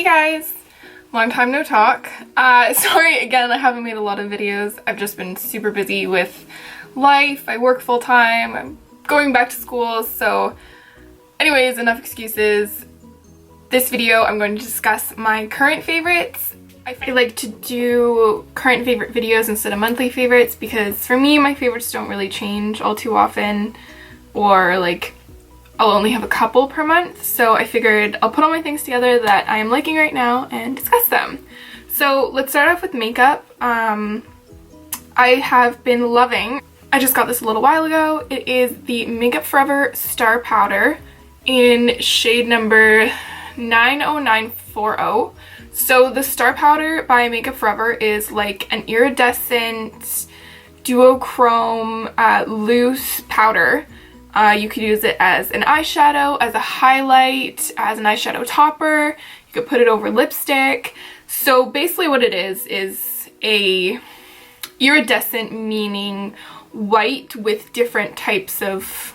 guys! Long time no talk. Sorry again, I haven't made a lot of videos. I've just been super busy with life. I work full time. I'm going back to school, so anyways, enough excuses. This video I'm going to discuss my current favorites. I like to do current favorite videos instead of monthly favorites because for me my favorites don't really change all too often, or like I'll only have a couple per month, so I figured I'll put all my things together that I am liking right now and discuss them. So let's start off with makeup. I have been loving, I just got this a little while ago, it is the Makeup Forever Star Powder in shade number 90940. So the Star Powder by Makeup Forever is like an iridescent duochrome loose powder. You could use it as an eyeshadow, as a highlight, as an eyeshadow topper. You could put it over lipstick. So basically what it is a iridescent, meaning white with different types of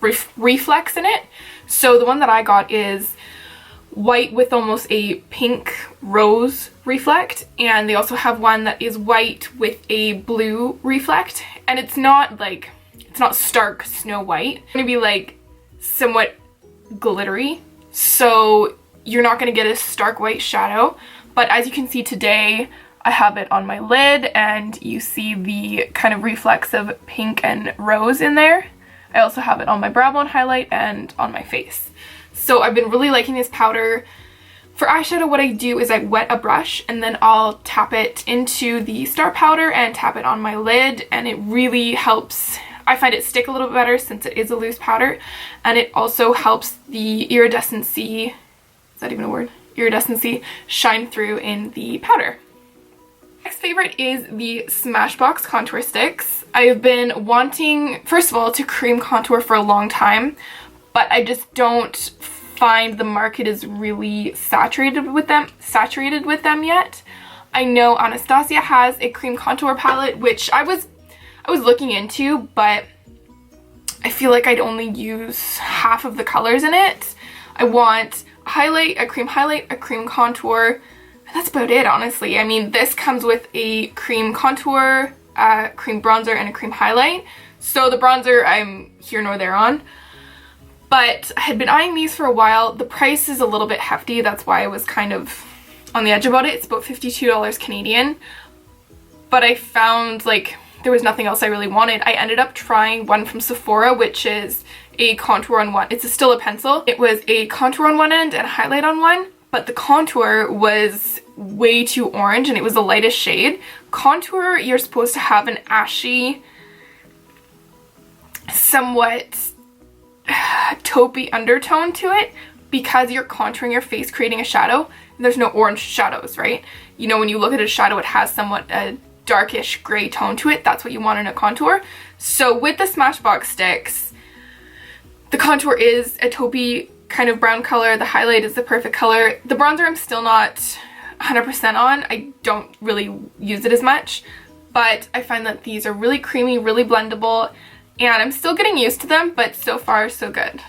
reflex in it. So the one that I got is white with almost a pink rose reflect, and they also have one that is white with a blue reflect, and it's not like, it's not stark Snow White. It's gonna be like somewhat glittery, so you're not gonna get a stark white shadow. But as you can see today, I have it on my lid and you see the kind of reflex of pink and rose in there. I also have it on my brow bone highlight and on my face. So I've been really liking this powder. For eyeshadow, what I do is I wet a brush and then I'll tap it into the Star Powder and tap it on my lid, and it really helps. I find it stick a little bit better since it is a loose powder, and it also helps the iridescency, is that even a word? Iridescency shine through in the powder. Next favorite is the Smashbox contour sticks. I have been wanting, first of all, to cream contour for a long time, but I just don't find the market is really saturated with them yet. I know Anastasia has a cream contour palette, which I was looking into, but I feel like I'd only use half of the colors in it. I want a highlight, a cream contour, and that's about it, honestly. I mean, this comes with a cream contour, cream bronzer, and a cream highlight. So the bronzer I'm here nor there on. But I had been eyeing these for a while. The price is a little bit hefty, that's why I was kind of on the edge about it. It's about $52 Canadian. But I found like there was nothing else I really wanted. I ended up trying one from Sephora, which is a contour on one. It's still a pencil. It was a contour on one end and a highlight on one, but the contour was way too orange and it was the lightest shade. Contour, you're supposed to have an ashy, somewhat taupey undertone to it because you're contouring your face, creating a shadow. There's no orange shadows, right? You know, when you look at a shadow, it has somewhat a darkish gray tone to it. That's what you want in a contour. So with the Smashbox sticks, the contour is a taupey kind of brown color. The highlight is the perfect color. The bronzer I'm still not 100% on. I don't really use it as much, but I find that these are really creamy, really blendable, and I'm still getting used to them, but so far so good.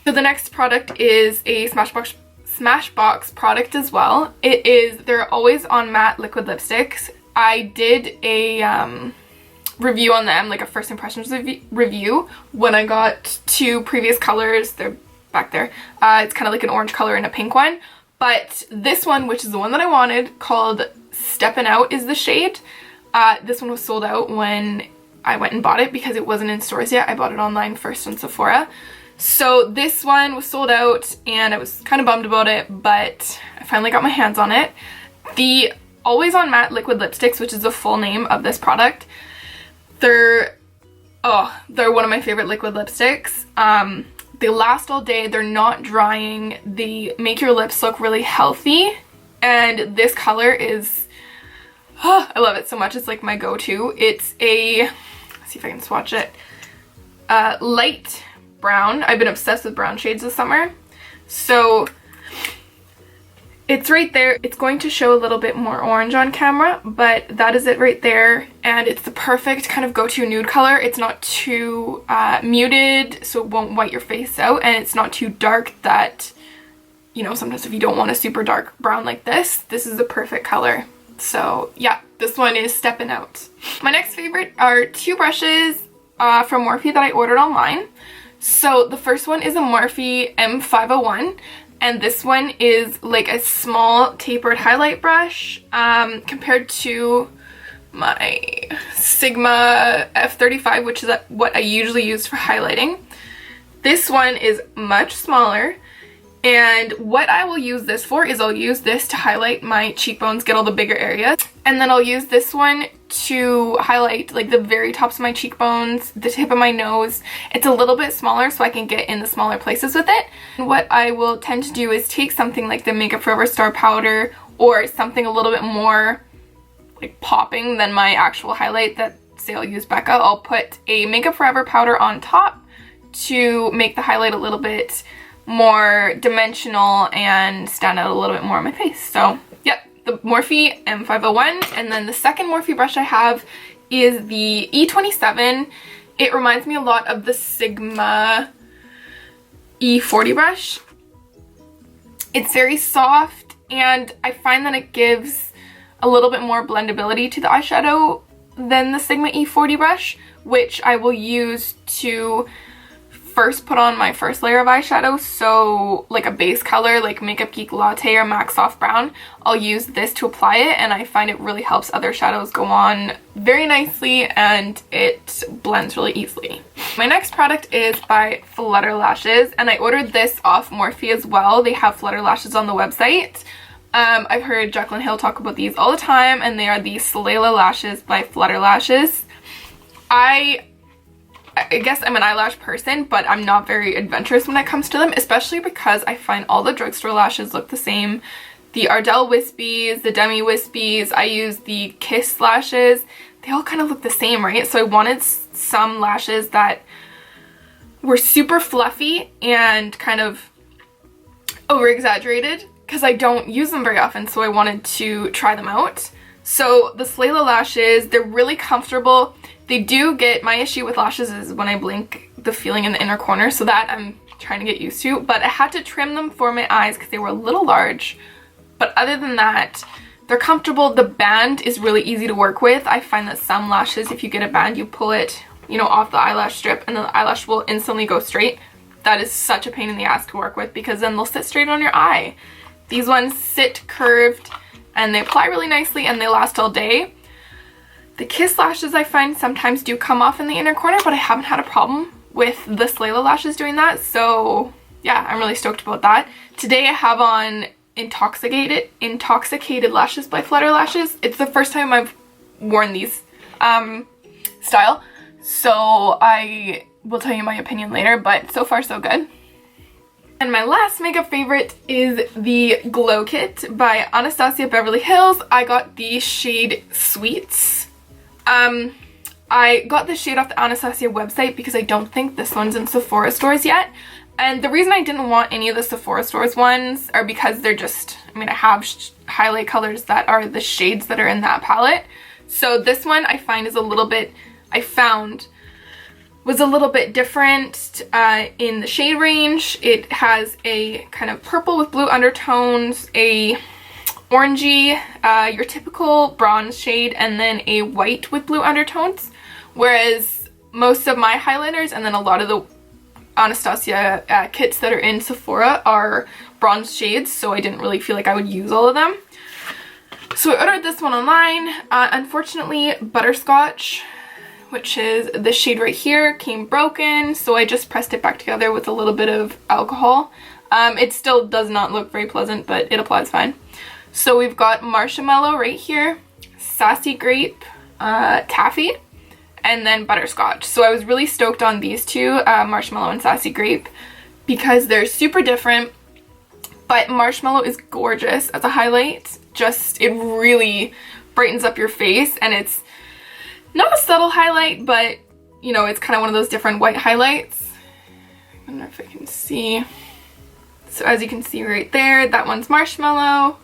So the next product is a Smashbox product as well. It is their Always On Matte Liquid Lipsticks. I did a review on them, like a first impressions review, when I got two previous colors. They're back there. It's kind of like an orange color and a pink one. But this one, which is the one that I wanted, called Steppin Out is the shade. This one was sold out when I went and bought it because it wasn't in stores yet. I bought it online first on Sephora. So this one was sold out and I was kind of bummed about it, but I finally got my hands on it. The Always On Matte Liquid Lipsticks, which is the full name of this product, they're one of my favorite liquid lipsticks. They last all day, they're not drying, they make your lips look really healthy, and this color is, I love it so much. It's like my go-to. It's a, let's see if I can swatch it, light brown. I've been obsessed with brown shades this summer. So it's right there. It's going to show a little bit more orange on camera, but that is it right there. And it's the perfect kind of go-to nude color. It's not too muted, so it won't white your face out, and it's not too dark that you know, sometimes if you don't want a super dark brown like this is the perfect color. So yeah, this one is Steppin Out. My next favorite are two brushes from Morphe that I ordered online. So the first one is a Morphe M501, and this one is like a small tapered highlight brush compared to my Sigma F35, which is what I usually use for highlighting. This one is much smaller, and what I will use this for is I'll use this to highlight my cheekbones, get all the bigger areas, and then I'll use this one to highlight like the very tops of my cheekbones, the tip of my nose. It's a little bit smaller so I can get in the smaller places with it. And what I will tend to do is take something like the Makeup Forever Star Powder or something a little bit more like popping than my actual highlight that, say I'll use Becca. I'll put a Makeup Forever powder on top to make the highlight a little bit more dimensional and stand out a little bit more on my face. So yep, the Morphe M501. And then the second Morphe brush I have is the E27. It reminds me a lot of the Sigma E40 brush. It's very soft, and I find that it gives a little bit more blendability to the eyeshadow than the Sigma E40 brush, which I will use to first put on my first layer of eyeshadow. So like a base color like Makeup Geek Latte or MAC Soft Brown, I'll use this to apply it, and I find it really helps other shadows go on very nicely and it blends really easily. My next product is by Flutterlashes, and I ordered this off Morphe as well. They have Flutterlashes on the website. I've heard Jaclyn Hill talk about these all the time, and they are the Slayla lashes by Flutterlashes. I guess I'm an eyelash person, but I'm not very adventurous when it comes to them, especially because I find all the drugstore lashes look the same. The Ardell Wispies, the Demi Wispies, I use the Kiss lashes. They all kind of look the same, right? So I wanted some lashes that were super fluffy and kind of over-exaggerated, because I don't use them very often, so I wanted to try them out. So the Slayla lashes, they're really comfortable. They do get, my issue with lashes is when I blink, the feeling in the inner corner, so that I'm trying to get used to. But I had to trim them for my eyes because they were a little large. But other than that, they're comfortable. The band is really easy to work with. I find that some lashes, if you get a band, you pull it, you know, off the eyelash strip and the eyelash will instantly go straight. That is such a pain in the ass to work with because then they'll sit straight on your eye. These ones sit curved and they apply really nicely and they last all day. The Kiss lashes I find sometimes do come off in the inner corner, but I haven't had a problem with the Slayla lashes doing that. So yeah, I'm really stoked about that. Today I have on Intoxicated Lashes by Flutterlashes. It's the first time I've worn these style, so I will tell you my opinion later, but so far so good. And my last makeup favorite is the Glow Kit by Anastasia Beverly Hills. I got the shade Sweets. I got this shade off the Anastasia website because I don't think this one's in Sephora stores yet. And the reason I didn't want any of the Sephora stores ones are because they're just, I mean, I have highlight colors that are the shades that are in that palette. So this one I find is a little bit, was a little bit different in the shade range. It has a kind of purple with blue undertones, a orangey, your typical bronze shade, and then a white with blue undertones. Whereas most of my highlighters and then a lot of the Anastasia kits that are in Sephora are bronze shades, so I didn't really feel like I would use all of them. So I ordered this one online. Unfortunately, Butterscotch, which is the shade right here, came broken, so I just pressed it back together with a little bit of alcohol. It still does not look very pleasant, but it applies fine. So we've got Marshmallow right here, Sassy Grape, Taffy, and then Butterscotch. So I was really stoked on these two, Marshmallow and Sassy Grape, because they're super different, but Marshmallow is gorgeous as a highlight. Just, it really brightens up your face, and it's not a subtle highlight, but, you know, it's kind of one of those different white highlights. I don't know if I can see. So as you can see right there, that one's Marshmallow,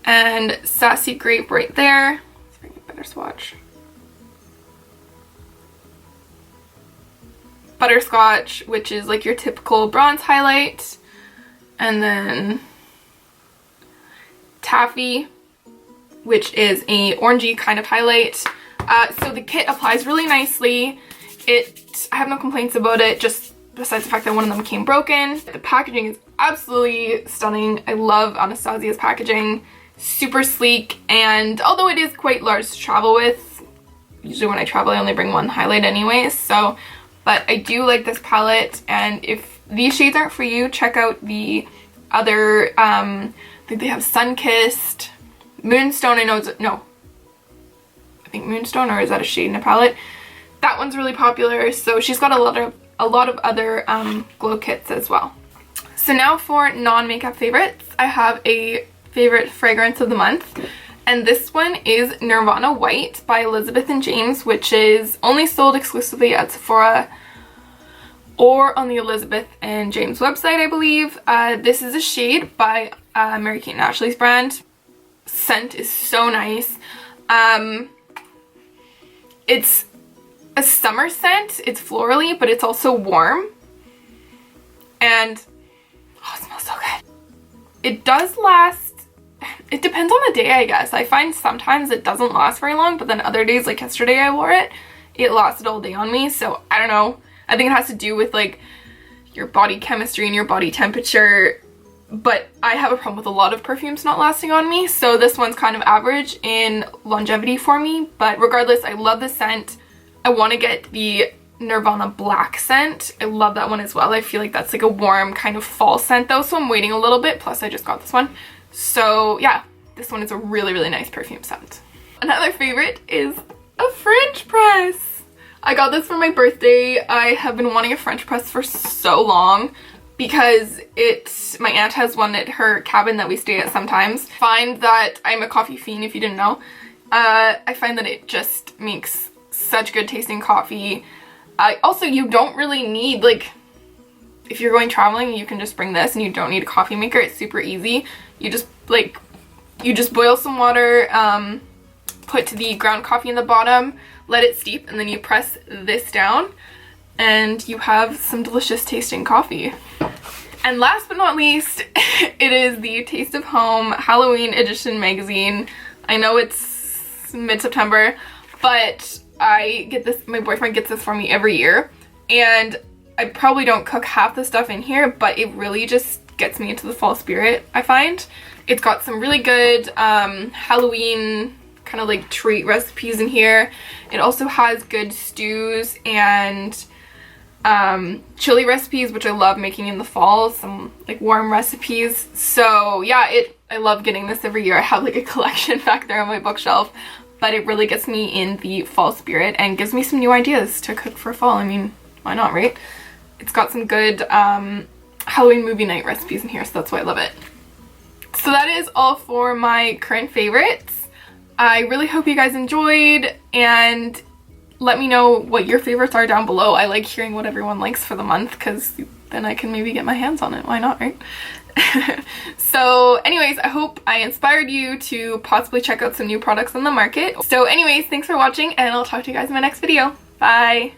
and Sassy Grape right there. Let's bring a better swatch. Butterscotch, which is like your typical bronze highlight, and then Taffy, which is a orangey kind of highlight. So the kit applies really nicely. I have no complaints about it, just besides the fact that one of them came broken. The packaging is absolutely stunning. I love Anastasia's packaging. Super sleek, and although it is quite large to travel with, usually when I travel I only bring one highlight anyways, so, but I do like this palette, and if these shades aren't for you, check out the other, I think they have Sun-Kissed, Moonstone, I think Moonstone, or is that a shade in a palette? That one's really popular, so she's got a lot of other glow kits as well. So now for non-makeup favorites, I have a favorite fragrance of the month, and this one is Nirvana White by Elizabeth and James, which is only sold exclusively at Sephora or on the Elizabeth and James website, I believe. This is a shade by Mary-Kate and Ashley's brand. Scent is so nice. It's a summer scent. It's florally, but it's also warm, and oh, it smells so good. It does last. It depends on the day, I guess. I find sometimes it doesn't last very long, but then other days, like yesterday I wore it, it lasted all day on me. So I don't know. I think it has to do with like your body chemistry and your body temperature, but I have a problem with a lot of perfumes not lasting on me. So this one's kind of average in longevity for me, but regardless, I love the scent. I want to get the Nirvana Black scent. I love that one as well. I feel like that's like a warm kind of fall scent though, so I'm waiting a little bit, plus I just got this one. So yeah, this one is a really, really nice perfume scent. Another favorite is a French press. I got this for my birthday. I have been wanting a French press for so long because my aunt has one at her cabin that we stay at sometimes. Find that I'm a coffee fiend, if you didn't know. I find that it just makes such good tasting coffee. Also, you don't really need, like, if you're going traveling, you can just bring this and you don't need a coffee maker. It's super easy. You just boil some water, put the ground coffee in the bottom, let it steep, and then you press this down and you have some delicious tasting coffee. And last but not least, it is the Taste of Home Halloween edition magazine. I know it's mid-September, but my boyfriend gets this for me every year, and I probably don't cook half the stuff in here, but it really just gets me into the fall spirit, I find. It's got some really good Halloween kind of like treat recipes in here. It also has good stews and chili recipes, which I love making in the fall, some like warm recipes. So yeah, I love getting this every year. I have like a collection back there on my bookshelf, but it really gets me in the fall spirit and gives me some new ideas to cook for fall. I mean, why not, right? It's got some good Halloween movie night recipes in here, so that's why I love it. So that is all for my current favorites. I really hope you guys enjoyed, and let me know what your favorites are down below. I like hearing what everyone likes for the month, because then I can maybe get my hands on it. Why not, right? So anyways, I hope I inspired you to possibly check out some new products on the market. So anyways, thanks for watching, and I'll talk to you guys in my next video. Bye!